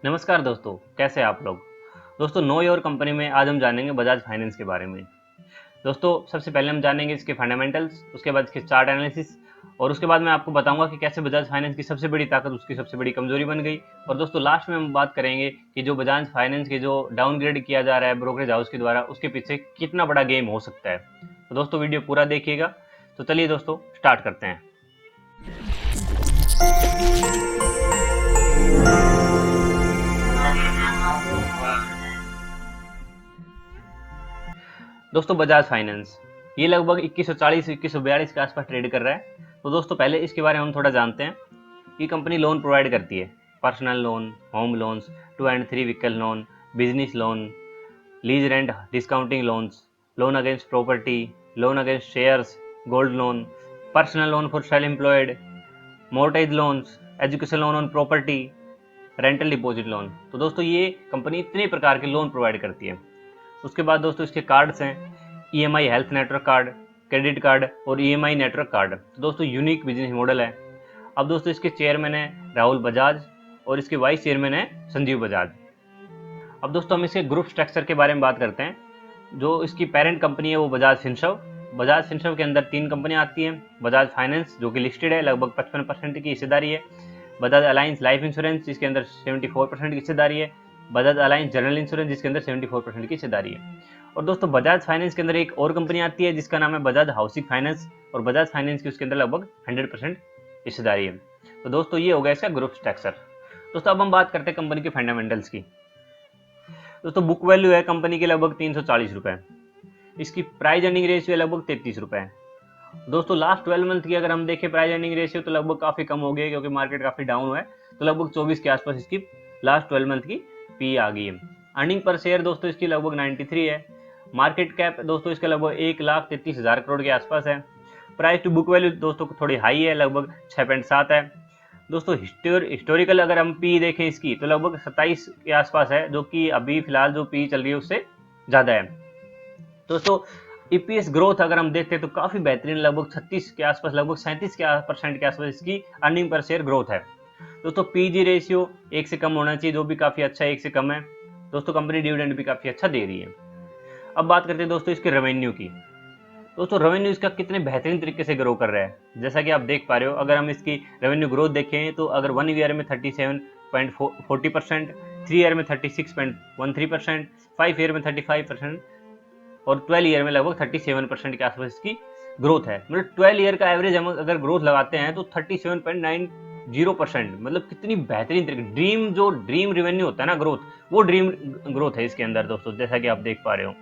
नमस्कार दोस्तों, कैसे हैं आप लोग। दोस्तों, नो योर कंपनी में आज हम जानेंगे बजाज फाइनेंस के बारे में। दोस्तों, सबसे पहले हम जानेंगे इसके फंडामेंटल्स, उसके बाद इसके चार्ट एनालिसिस और उसके बाद मैं आपको बताऊंगा कि कैसे बजाज फाइनेंस की सबसे बड़ी ताकत उसकी सबसे बड़ी कमजोरी बन गई। और दोस्तों, लास्ट में हम बात करेंगे कि जो बजाज फाइनेंस के जो डाउनग्रेड किया जा रहा है ब्रोकरेज हाउस के द्वारा, उसके पीछे कितना बड़ा गेम हो सकता है। तो दोस्तों, वीडियो पूरा देखिएगा। तो चलिए दोस्तों, स्टार्ट करते हैं। दोस्तों, बजाज फाइनेंस ये लगभग 2140-2142 के आसपास ट्रेड कर रहा है। तो दोस्तों, पहले इसके बारे में हम थोड़ा जानते हैं। ये कंपनी लोन प्रोवाइड करती है, personal loan, home loans, 2 and 3 vehicle loan, business loan, lease rent discounting loans, loan against property, loan against shares, gold loan, personal loan for self employed, मोर्टेज loans, education loan on property, rental deposit loan. तो दोस्तों, ये company इतने प्रकार के loan provide करती है। उसके बाद दोस्तों, इसके कार्ड्स हैं EMI health network card, credit card और ईएमआई नेटवर्क कार्ड। तो दोस्तों, यूनिक बिजनेस मॉडल है। अब दोस्तों, इसके चेयरमैन है राहुल बजाज और इसके वाइस चेयरमैन है संजीव बजाज। अब दोस्तों, हम इसके ग्रुप स्ट्रक्चर के बारे में बात करते हैं। जो इसकी पेरेंट कंपनी है वो बजाज फिनसर्व। बजाज फिनसर्व के अंदर 3 कंपनियां आती हैं। बजाज फाइनेंस जो कि लिस्टेड है, लगभग 55% की हिस्सेदारी है। बजाज अलायंस लाइफ इंश्योरेंस जिसके अंदर 74% की हिस्सेदारी है। बजाज अलायंस जनरल इंश्योरेंस जिसके अंदर 74% की हिस्सेदारी है। और दोस्तों, बजाज फाइनेंस के अंदर एक और कंपनी आती है जिसका नाम है बजाज हाउसिंग फाइनेंस, और बजाज फाइनेंस की उसके अंदर लगभग 100% हिस्सेदारी है। तो दोस्तों, ये हो गया इसका ग्रुप स्ट्रक्चर। दोस्तों, अब हम बात करते हैं कंपनी के फंडामेंटल्स की। दोस्तों, बुक वैल्यू है कंपनी की लगभग 340 रुपए। इसकी प्राइस अर्निंग रेशियो है लगभग 33 रुपए। दोस्तों, लास्ट 12 मंथ की अगर हम देखें प्राइस अर्निंग रेशियो तो लगभग काफी कम हो गई है, क्योंकि मार्केट काफी डाउन हुआ है। तो लगभग 24 के आसपास इसकी लास्ट 12 मंथ की पी आ गई है। अर्निंग पर शेयर दोस्तों इसकी लगभग 93 है। मार्केट कैप दोस्तों इसका लगभग 1,33,000 करोड़ के आसपास है। प्राइस टू बुक वैल्यू दोस्तों थोड़ी हाई है, लगभग 6.7 है। दोस्तों, हिस्टोरिकल अगर हम पी देखें इसकी तो लगभग 27 के आसपास है, जो कि अभी फिलहाल जो पी चल रही है उससे ज्यादा है। दोस्तों, ईपीएस ग्रोथ अगर हम देखते हैं तो काफी बेहतरीन, लगभग 36 के आसपास, लगभग 37% के आसपास इसकी अर्निंग पर शेयर ग्रोथ है। दोस्तों, पीजी रेशियो 1 से कम होना चाहिए, जो भी काफी अच्छा है, 1 से कम है। दोस्तों, कंपनी डिविडेंड भी काफी अच्छा दे रही है। अब बात करते हैं दोस्तों इसके रेवेन्यू की। दोस्तों, रेवेन्यू इसका कितने बेहतरीन तरीके से ग्रो कर रहा है, जैसा कि आप देख पा रहे हो। अगर हम इसकी रेवेन्यू ग्रोथ देखें तो अगर 1 ईयर में 37.40%, 3 ईयर में 36.13%, 5 ईयर में 35% और 12 ईयर में लगभग 37% के आसपास इसकी ग्रोथ है। मतलब 12 ईयर का एवरेज हम अगर ग्रोथ लगाते हैं तो 37.90%, मतलब कितनी बेहतरीन तरीके। ड्रीम रेवेन्यू होता है ना, ग्रोथ, वो ड्रीम ग्रोथ है इसके अंदर दोस्तों, जैसा कि आप देख पा रहे हो।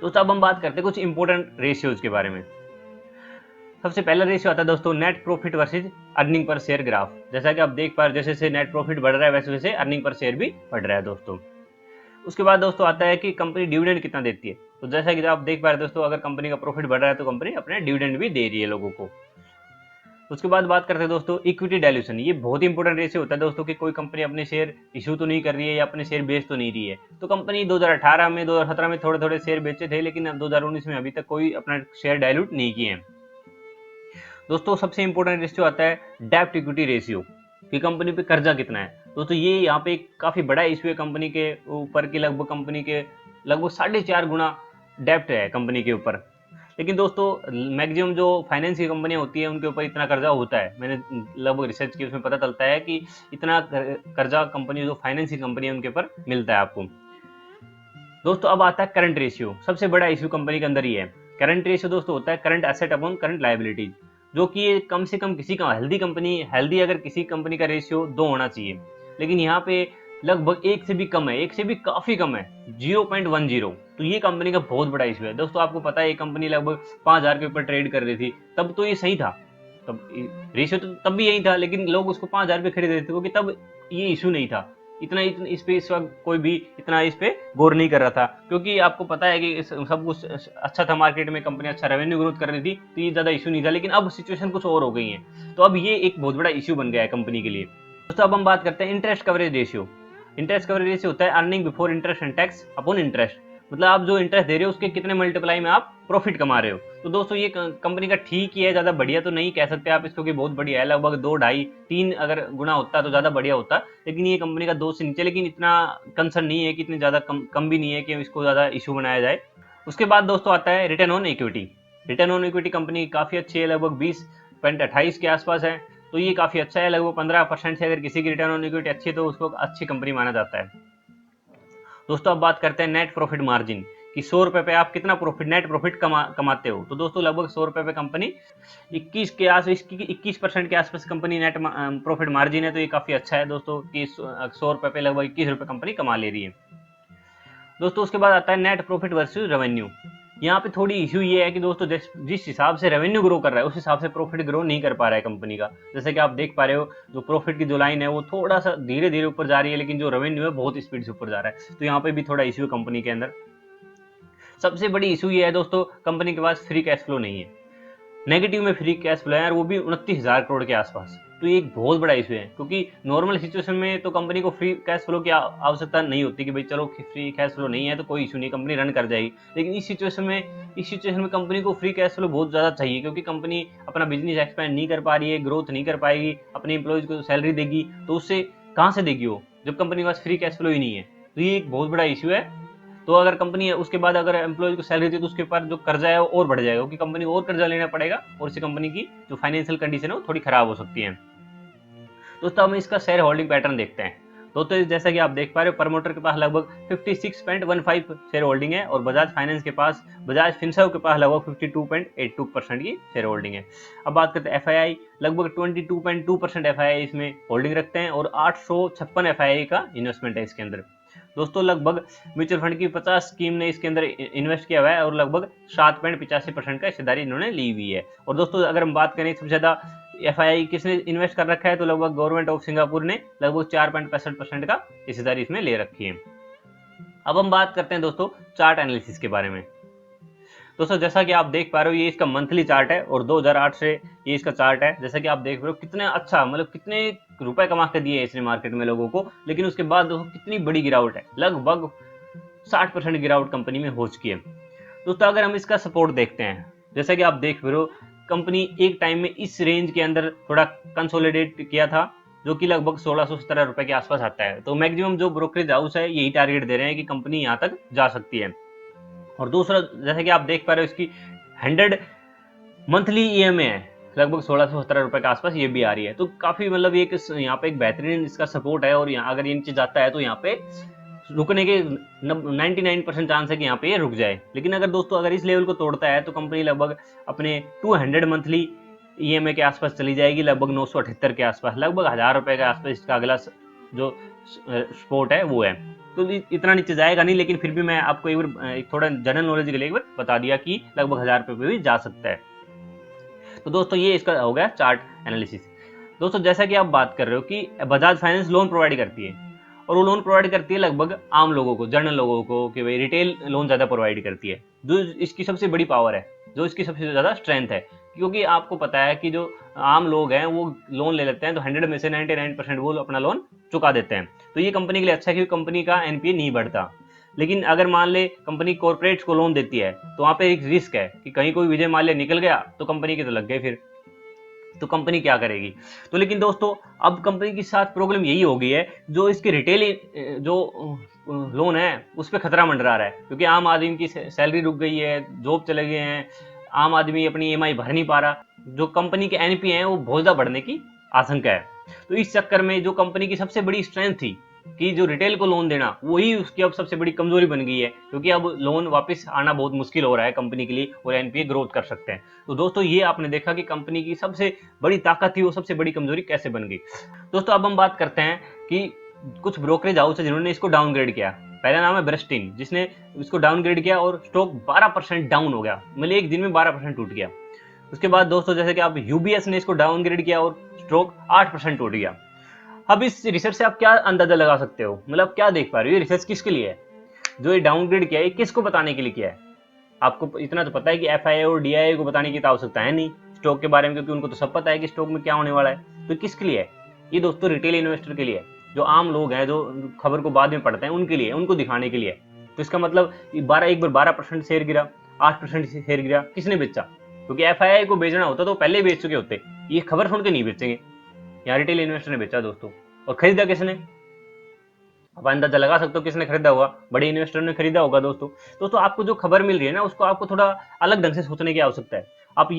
दोस्तों, अब हम बात करते हैं कुछ इंपॉर्टेंट रेशियोज के बारे में। सबसे पहला रेशियो आता है दोस्तों net profit versus earning per share graph. जैसा कि आप देख पा रहे हो, जैसे जैसे नेट प्रॉफिट बढ़ रहा है वैसे वैसे अर्निंग पर शेयर भी बढ़ रहा है दोस्तों। उसके बाद दोस्तों आता है कि कंपनी डिविडेंड कितना देती है। तो जैसा कि आप देख पा रहे हैं दोस्तों, अगर कंपनी का प्रॉफिट बढ़ रहा है तो कंपनी अपने डिविडेंड भी दे रही है लोगों को। उसके बाद बात करते हैं दोस्तों इक्विटी डायल्यूशन। ये बहुत इंपॉर्टेंट रेशियो होता है दोस्तों, कि कोई कंपनी अपने शेयर इशू तो नहीं कर रही है या अपने शेयर बेच तो नहीं रही है। तो कंपनी 2018 में, 2017 में थोड़े थोड़े शेयर बेचे थे, लेकिन अब 2019 में अभी तक कोई अपना शेयर डायल्यूट नहीं किए हैं। दोस्तों, सबसे इंपॉर्टेंट रेशियो आता है डेब्ट इक्विटी रेशियो, कि कंपनी पे कर्जा कितना है। दोस्तों, ये यहाँ पे एक काफी बड़ा इशू है कंपनी के ऊपर, की लगभग कंपनी के लगभग 4.5 गुना डेब्ट है कंपनी के ऊपर। लेकिन दोस्तों, मैक्सिमम जो फाइनेंस की कंपनियां होती है उनके ऊपर इतना कर्जा होता है। मैंने लगभग रिसर्च की, उसमें पता चलता है कि इतना कर्जा कंपनी जो फाइनेंस की कंपनी है उनके ऊपर मिलता है आपको। दोस्तों, अब आता है करंट रेशियो। सबसे बड़ा इशू कंपनी के अंदर ही है। करंट रेशियो दोस्तों होता है current asset upon current liabilities, जो कि कम से कम किसी का हेल्दी अगर किसी कंपनी का रेशियो 2 होना चाहिए, लेकिन यहाँ पे लगभग 1 से भी कम है, 1 से भी काफी कम है, 0.10। तो ये कंपनी का बहुत बड़ा इशू है दोस्तों। आपको पता है ये कंपनी लगभग 5,000 के ऊपर ट्रेड कर रही थी, तब तो ये सही था, तब रेशियो तो तब भी यही था, लेकिन लोग उसको 5,000 पे खरीद रहे थे, क्योंकि तब ये इशू नहीं था। इतना इस पे इस वक्त कोई भी इतना इस पे गौर नहीं कर रहा था, क्योंकि आपको पता है कि सब कुछ अच्छा था मार्केट में, कंपनी अच्छा रेवेन्यू ग्रोथ कर रही थी, तो ये ज्यादा इशू नहीं था। लेकिन अब सिचुएशन कुछ और हो गई है, तो अब ये एक बहुत बड़ा इशू बन गया है कंपनी के लिए। दोस्तों, अब हम बात करते हैं interest coverage ratio. Interest coverage ratio होता है earning before interest and tax upon interest. मतलब आप जो इंटरेस्ट दे रहे हो उसके कितने मल्टीप्लाई में आप प्रॉफिट कमा रहे हो। तो दोस्तों ये कंपनी का ठीक ही है, ज़्यादा बढ़िया तो नहीं कह सकते आप इसको कि बहुत बढ़िया है, लगभग 2 ढाई 3 अगर गुना होता तो ज़्यादा बढ़िया होता, लेकिन ये कंपनी का 2 से नीचे, लेकिन इतना कंसर्न नहीं है कि इतनी ज़्यादा कम भी नहीं है कि इसको ज़्यादा इशू बनाया जाए। उसके बाद दोस्तों आता है return on equity. Return on equity company काफ़ी अच्छी है, लगभग 20.28 के आसपास है, तो ये काफ़ी अच्छा है, लगभग 15% से अगर किसी की रिटर्न ऑन इक्विटी अच्छी है तो उसको अच्छी कंपनी माना जाता है। दोस्तों अब बात करते हैं नेट प्रॉफिट मार्जिन कि 100 रुपए पे आप कितना प्रॉफिट नेट प्रॉफिट कमाते हो। तो दोस्तों लगभग 100 रुपए पे कंपनी 21% के आसपास कंपनी नेट प्रॉफिट मार्जिन है, तो ये काफ़ी अच्छा है दोस्तों कि 100 रुपए पे लगभग 21 रुपए कंपनी कमा ले रही है। दोस्तों उसके बाद आता है नेट प्रॉफिट वर्सेस रेवेन्यू। यहाँ पे थोड़ी इशू ये है कि दोस्तों जिस हिसाब से रेवेन्यू ग्रो कर रहा है उस हिसाब से प्रॉफिट ग्रो नहीं कर पा रहा है कंपनी का। जैसे कि आप देख पा रहे हो जो प्रॉफिट की जो लाइन है वो थोड़ा सा धीरे धीरे ऊपर जा रही है, लेकिन जो रेवेन्यू है बहुत स्पीड से ऊपर जा रहा है, तो यहाँ पे भी थोड़ा इशू है कंपनी के अंदर। सबसे बड़ी इशू ये है दोस्तों, कंपनी के पास फ्री कैश फ्लो नहीं है, नेगेटिव में फ्री कैश फ्लो है और वो भी 29,000 करोड़ के आसपास। तो ये एक बहुत बड़ा इशू है, क्योंकि नॉर्मल सिचुएशन में तो कंपनी को फ्री कैश फ्लो की आवश्यकता नहीं होती कि भाई चलो फ्री कैश फ्लो नहीं है तो कोई इशू नहीं, कंपनी रन कर जाएगी। लेकिन इस सिचुएशन में कंपनी को फ्री कैश फ्लो बहुत ज़्यादा चाहिए, क्योंकि कंपनी अपना बिजनेस एक्सपेंड नहीं कर पा रही है, ग्रोथ नहीं कर पाएगी, अपने एम्प्लॉयज़ को सैलरी देगी तो उससे कहाँ से देगी वो, जब कंपनी के पास फ्री कैश फ्लो ही नहीं है। तो ये एक बहुत बड़ा इशू है। तो अगर कंपनी है उसके बाद अगर एम्प्लॉयज को सैलरी दी तो उसके ऊपर जो कर्जा है वो और बढ़ जाएगा, क्योंकि कंपनी को और कर्जा लेना पड़ेगा और इससे कंपनी की जो फाइनेंशियल कंडीशन है वो थोड़ी खराब हो सकती है। दोस्तों हम इसका शेयर होल्डिंग पैटर्न देखते हैं। दोस्तों जैसा कि आप देख पा रहे हो प्रमोटर के पास लगभग 56.15 शेयर होल्डिंग है और बजाज फाइनेंस के पास, बजाज फिनसर्व के पास लगभग 52.82% की शेयर होल्डिंग है। अब बात करते हैं एफआईआई, लगभग 22.2% एफआईआई इसमें होल्डिंग रखते हैं और 856 एफआईआई का इन्वेस्टमेंट है इसके अंदर। दोस्तों लगभग म्यूचुअल फंड की 50 स्कीम ने इसके अंदर इन्वेस्ट किया हुआ है और लगभग 7.85% का हिस्सेदारी इन्होंने ली हुई है। और दोस्तों अगर हम बात करें सबसे ज़्यादा एफआईआई किसने इन्वेस्ट कर रखा है, तो लगभग गवर्नमेंट ऑफ सिंगापुर ने लगभग 4.65% का हिस्सेदारी इसमें ले रखी है। अब हम बात करते हैं दोस्तों चार्ट एनालिसिस के बारे में। दोस्तों जैसा कि आप देख पा रहे हो ये इसका मंथली चार्ट है और 2008 से ये इसका चार्ट है। जैसा कि आप देख रहे हो कितने अच्छा, मतलब कितने रुपए कमा के दिए इसने मार्केट में लोगों को, लेकिन उसके बाद दोस्तों कितनी बड़ी गिरावट है, लगभग 60% गिरावट कंपनी में हो चुकी है। दोस्तों अगर हम इसका सपोर्ट देखते हैं, जैसा कि आप देख रहे हो कंपनी एक टाइम में इस रेंज के अंदर थोड़ा कंसोलिडेट किया था, जो कि लगभग 1617 रुपए के आसपास आता है। तो मैक्सिमम जो ब्रोकरेज हाउस है यही टारगेट दे रहे हैं कि कंपनी यहाँ तक जा सकती है। और दूसरा जैसे कि आप देख पा रहे हो इसकी 100 मंथली ईएमआई है, लगभग 1617 रुपए के आसपास ये भी आ रही है। तो काफी मतलब ये यहाँ पे एक बेहतरीन इसका सपोर्ट है और यहाँ अगर ये नीचे जाता है तो यहाँ पे रुकने के 99% चांस है कि यहाँ पे ये रुक जाए। लेकिन अगर दोस्तों अगर इस लेवल को तोड़ता है तो कंपनी लगभग अपने 200 मंथली ईएमआई के आसपास चली जाएगी, लगभग 978 के आसपास, लगभग 1000 रुपए के आसपास इसका अगला जो सपोर्ट है वो है। तो इतना नीचे जाएगा नहीं, लेकिन फिर भी मैं आपको एक बार थोड़ा जनरल नॉलेज के लिए एक बार बता दिया कि लगभग 1000 रुपए पे भी जा सकता है। तो दोस्तों ये इसका हो गया चार्ट एनालिसिस। दोस्तों जैसा कि आप बात कर रहे हो कि बजाज फाइनेंस लोन प्रोवाइड करती है और वो लोन प्रोवाइड करती है लगभग आम लोगों को, जनरल लोगों को, कि भाई रिटेल लोन ज़्यादा प्रोवाइड करती है, जो इसकी सबसे बड़ी पावर है, जो इसकी सबसे ज़्यादा स्ट्रेंथ है। क्योंकि आपको पता है कि जो आम लोग हैं वो लोन ले लेते हैं तो 100 में से 99% वो अपना लोन चुका देते हैं। तो ये कंपनी के लिए अच्छा है क्योंकि कंपनी का एनपीए नहीं बढ़ता। लेकिन अगर मान ले कंपनी कॉर्पोरेट्स को लोन देती है तो वहाँ पे एक रिस्क है कि कहीं कोई विजय माल्या निकल गया तो कंपनी के तो लग गए, फिर तो कंपनी क्या करेगी। तो लेकिन दोस्तों अब कंपनी के साथ प्रॉब्लम यही हो गई है, जो इसके रिटेल जो लोन है उस पर खतरा मंडरा रहा है, क्योंकि आम आदमी की सैलरी रुक गई है, जॉब चले गए हैं, आम आदमी अपनी ईएमआई भर नहीं पा रहा, जो कंपनी के एनपीए हैं वो बहुत ज़्यादा बढ़ने की आशंका है। तो इस चक्कर में जो कंपनी की सबसे बड़ी स्ट्रेंथ थी कि जो रिटेल को लोन देना, वही उसकी अब सबसे बड़ी कमजोरी बन गई है, क्योंकि अब लोन वापस आना बहुत मुश्किल हो रहा है कंपनी के लिए और एनपीए ग्रोथ कर सकते हैं। तो दोस्तों ये आपने देखा कि कंपनी की सबसे बड़ी ताकत थी वो सबसे बड़ी कमजोरी कैसे बन गई। दोस्तों अब हम बात करते हैं कि कुछ ब्रोकरेज हाउस है जिन्होंने इसको डाउनग्रेड किया। पहला नाम है ब्रस्टिन, जिसने इसको डाउनग्रेड किया और स्टॉक 12% डाउन हो गया, मतलब एक दिन में 12% टूट गया। उसके बाद दोस्तों जैसे कि आप यूबीएस ने इसको डाउनग्रेड किया और स्टॉक 8% टूट गया। अब इस रिसर्च से आप क्या अंदाजा लगा सकते हो, मतलब क्या देख पा रहे हो ये रिसर्च किसके लिए है, जो ये डाउनग्रेड किया है किसको बताने के लिए किया है। आपको इतना तो पता है कि एफआईआई और डीआईआई को बताने की तो आवश्यकता है नहीं स्टॉक के बारे में, क्योंकि उनको तो सब पता है कि स्टॉक में क्या होने वाला है। तो किसके लिए है ये दोस्तों, रिटेल इन्वेस्टर के लिए, जो आम लोग हैं जो खबर को बाद में पढ़ते हैं उनके लिए, उनको दिखाने के लिए। तो इसका मतलब एक बार 12% शेयर गिरा, 8% शेयर गिरा, किसने बेचा? क्योंकि एफआईआई को बेचना होता तो पहले ही बेच चुके होते, ये खबर सुन के नहीं बेचेंगे। यहाँ रिटेल इन्वेस्टर ने बेचा दोस्तों, और खरीदा किसने? आप अंदाजा लगा सकते हो किसने खरीदा होगा, बड़े इन्वेस्टर ने खरीदा होगा दोस्तों। दोस्तों आपको जो खबर मिल रही है ना, उसको आपको थोड़ा अलग ढंग से सोचने की आवश्यकता है। आप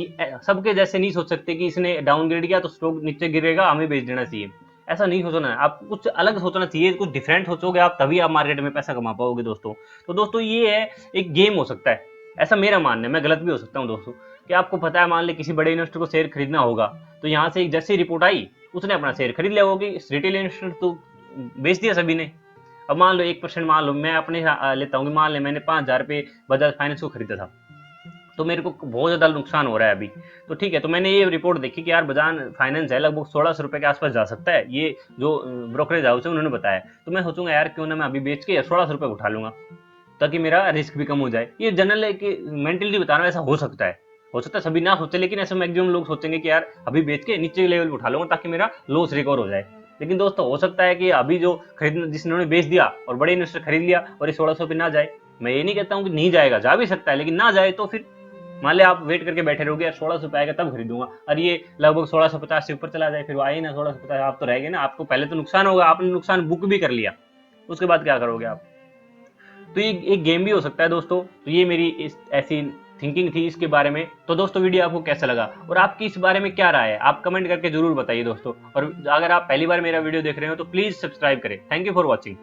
सबके जैसे नहीं सोच सकते कि इसने डाउनग्रेड किया तो स्टॉक नीचे गिरेगा, हमें बेच देना चाहिए। ऐसा नहीं सोचना है, आप कुछ अलग सोचना चाहिए, कुछ डिफरेंट सोचोगे आप, तभी आप मार्केट में पैसा कमा पाओगे दोस्तों। तो दोस्तों ये है, एक गेम हो सकता है, ऐसा मेरा मानना है, मैं गलत भी हो सकता हूँ दोस्तों। कि आपको पता है, मान ले किसी बड़े इन्वेस्टर को शेयर खरीदना होगा, तो यहाँ से एक जैसी रिपोर्ट आई, उसने अपना शेयर खरीद लिया होगी, रिटेल इन्वेस्टर तो बेच दिया सभी ने। अब मान लो 1%, मान लो मैं अपने लेता हूँ, मान ले मैंने 5,000 रुपये बजाज फाइनेंस को खरीदा था, तो मेरे को बहुत ज़्यादा नुकसान हो रहा है अभी। तो ठीक है, तो मैंने ये रिपोर्ट देखी कि यार बजाज फाइनेंस है लगभग 1600 रुपये के आसपास जा सकता है, ये जो ब्रोकरेज हाउस है उन्होंने बताया। तो मैं सोचूंगा यार क्यों ना मैं अभी बेच के 1600 रुपये उठा लूंगा, ताकि मेरा रिस्क भी कम हो जाए। ये जनरल है कि मेंटलिटी बता रहा हूँ, ऐसा हो सकता है सभी ना सोचे, लेकिन ऐसे मैक्सिमम लोग सोचेंगे कि यार अभी बेच के नीचे लेवल पे उठा लूंगा ताकि मेरा लॉस रिकवर हो जाए। लेकिन दोस्तों हो सकता है कि अभी जो खरीदना, जिन्होंने बेच दिया और बड़े इन्वेस्टर खरीद लिया और ये 1600 पे ना जाए। मैं ये नहीं कहता हूँ कि नहीं जाएगा, जा भी सकता है, लेकिन ना जाए तो फिर मान लिया आप वेट करके बैठे रहोगे, यार 1600 पे आएगा तब खरीदूंगा, और ये लगभग 1650 से ऊपर चला जाए, फिर वो आए ना 1650, आप तो रह गए ना, आपको पहले तो नुकसान होगा, आपने नुकसान बुक भी कर लिया, उसके बाद क्या करोगे आप? तो ये एक गेम भी हो सकता है दोस्तों। तो ये मेरी इस ऐसी थिंकिंग थी इसके बारे में। तो दोस्तों वीडियो आपको कैसा लगा और आपकी इस बारे में क्या राय है, आप कमेंट करके जरूर बताइए दोस्तों। और अगर आप पहली बार मेरा वीडियो देख रहे हो तो प्लीज सब्सक्राइब करें। Thank you for watching.